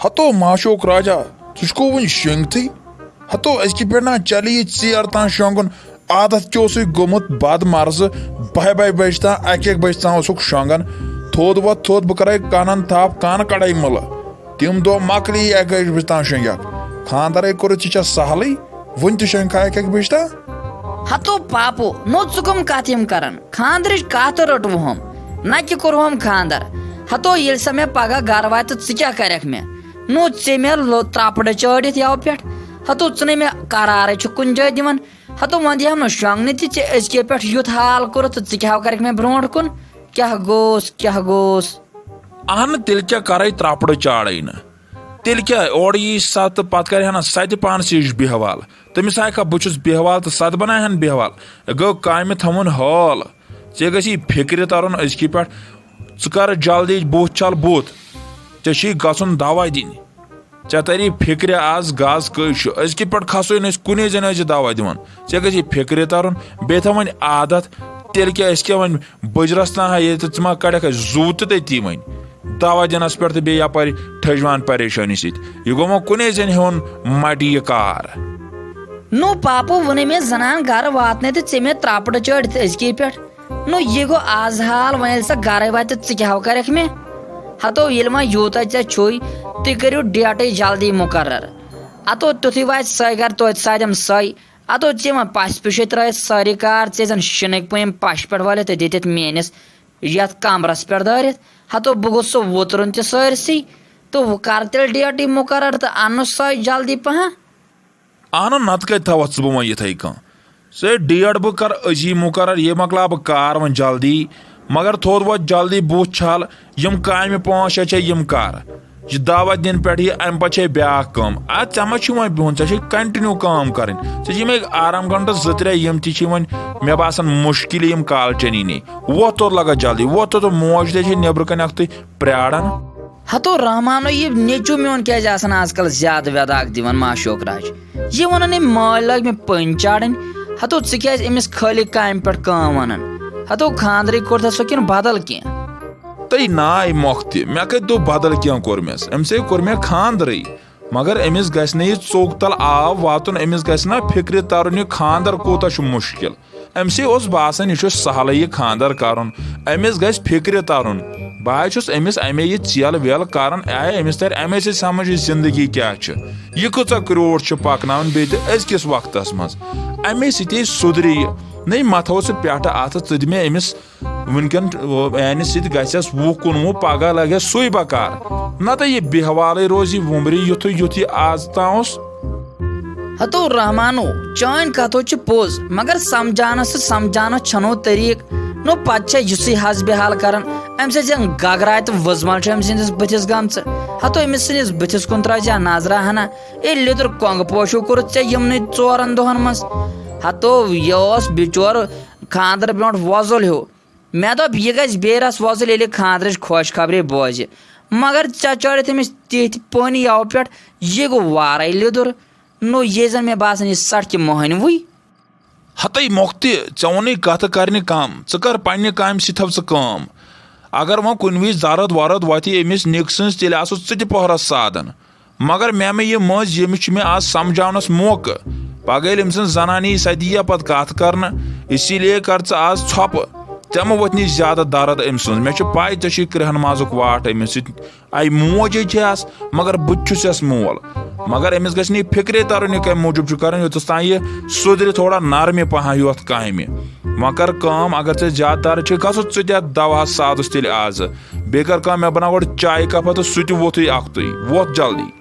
हतो माशोक राजा तुझको वन शंगती हतो अजकि पे ना चल ये चेर तान शंगन आदत चोस गोमुत बद मर्ज बह बज तान एक बज तान शंगन थोद व थोद बह कर कानन थाप कान कड़े मल तम दो मकली एक बज तान शंगक खानदार कोर सहल वन तो शंखा एक बज तान हतो पापो नो चुकम कत कर खानदर कत रटवहम न कि कोरहम खानदार हतो ये सा मे पगह गर वात क्या करक मे नो ऐ मे त्रापड़ चढ़ित यव पे हतो चे मे करार कुन जाय दिवन हतो वन दिहम न शंगन तजके पे युथ हाल कोर तो क्या कर मे ब्रो कुन क्या गोस अहन तेल क्या कर त्रापड़ चाड़े न तेल क्या और यी सत पत कर सत पानस बेहवाल तमिस आखा बहुस बेहवाल तो सत बनाहन बेहवाल गो काम थवन हाल ऐ गई फिक्र तरन अजकि पे कर जल्दी बुथ चल बुथ ऐ गन दवा दिन ऐ तरी फिक्र आज गज कश अजकि पे खसो कुन जन दवा दिवान ऐ गई फिक्र तरन बे थवन आदत तेल क्या क्या वन बजरस तान ये मा कड़क जू तो तती वन दवा दिनस पे बे यपर ठजवान परेशानी सत यह गो कुन जन हेन मटी यह कार नो पापो वन मे जनान गर वातन तो ऐ मे त्रापड़ चढ़ित अजकि पे नो ये गो आज हाल वन सा गर वात क्या करक मे हतो ये मा यूत छुई तुम करो डेट जल्दी मुकर्र अतो तुथु वात सै गर तो सादम सै अतो ऐ वन पश पिश त्रा सारी कार ऐ जन शिनक पम पश पे वाले तो दित मेनिस ये कमरस पे दारित हतो बह गो वुतरन तो सरसी तो वह कर तेल डेट मुकर्र तो अन सै जल्दी पह अहन नत कत थवत बह वन इथे कह से डेट बह कर अजी मुकर्र ये मकला बह कार वन जल्दी मगर थोद वो जल्दी बुथ छल यम काम 5-6 यम कर यह दावत दिन पे अम पे ब्या कम मा वन बिहन ऐ कंटिन्यू काम कर आराम घंटा 2-3 यम वन मे बासान मुश्किल यम काल चनी ने वोत तो लगा जल्दी वोत तो मोज ते नबर कन प्राड़न हतो रहमानो ये नेचू मोन क्या आजकल ज्यादा वेदाक दिवन माशोक राज ये वन माल लग मे पन चाड़न हतो क्या अमिस खाली काम पे काम वन हतो खानदर कोर सो कि बदल क्या तई नाय मोख्त मे कत दो बदल क्या कोर मेस अम से कोर मे खानदर मगर अमिस गस न चोक तल आव वातन अमिस गस ना फिक्र तरन यह खानदर कोता मुश्किल अम से बासान यह सहल यह खानदर करन अमिस गस फिक्र तरन बह अमिस अमे यह चल वेल कर अमिस तर अमे से समझ जिंदगी क्या यह कचा क्रोड़ पकन बे अजकिस वक्तस मज अमे सते सुधर नहीं मथो से पे अत द मे अमिस वनकन यानी सत गस 20-19 पगह लगे सुई बकार न तो यह बेहवाल रोज वुमरी युथ युथ आज ताउस हतो रहमानो चान कथो पोज मगर समझाना छनो तरीक नो पे हस बेहाल कर अम गगरा तो वजमल अमिस बथिस गम हतो अमिस सनिस बथिस कुन त्रा नजरा हना ए लिदर कोंग पोशो कोर यमन 4 दोहन मज हतो यह बिचोर खानदर ब्रोट वजल हो मे दोप यह गस बेरस वजल ये खानदर खुश खबरे बोज मगर चे चढ़ अमिस तिथ पन यव पे यह गो वारे लिदर नो ये जन मे बासान यह सटक मोहनवुई हतई मोख्त वन कत कर कम कर पन्ने काम थव कम अगर वह कुन वि जरद वरद वथि अमिस निक सज तेल आसो च पहरस साधन मगर मे यह मज यमिस मे आज समझानस मौक पगह अम सन जनानी सदिया पत कत कर इसीलिए कर आज छप चे मा वथ ज्यादा दर्द अम सज मे पाई ऐ क्रहन माजुक वाट अमिस आई मोज छस मगर बुस मोल मगर अमिस गस फिक्रे तरन कम मूजूब कर योतस तान यह सुधर थोड़ा नरम पह योत काम वह कर काम अगर ऐ ज्यादा दर्द गो चे दवा सादस तेल आज बे कर मे बना गो चाय कप तो सह वोत अख्तुई वोत जल्दी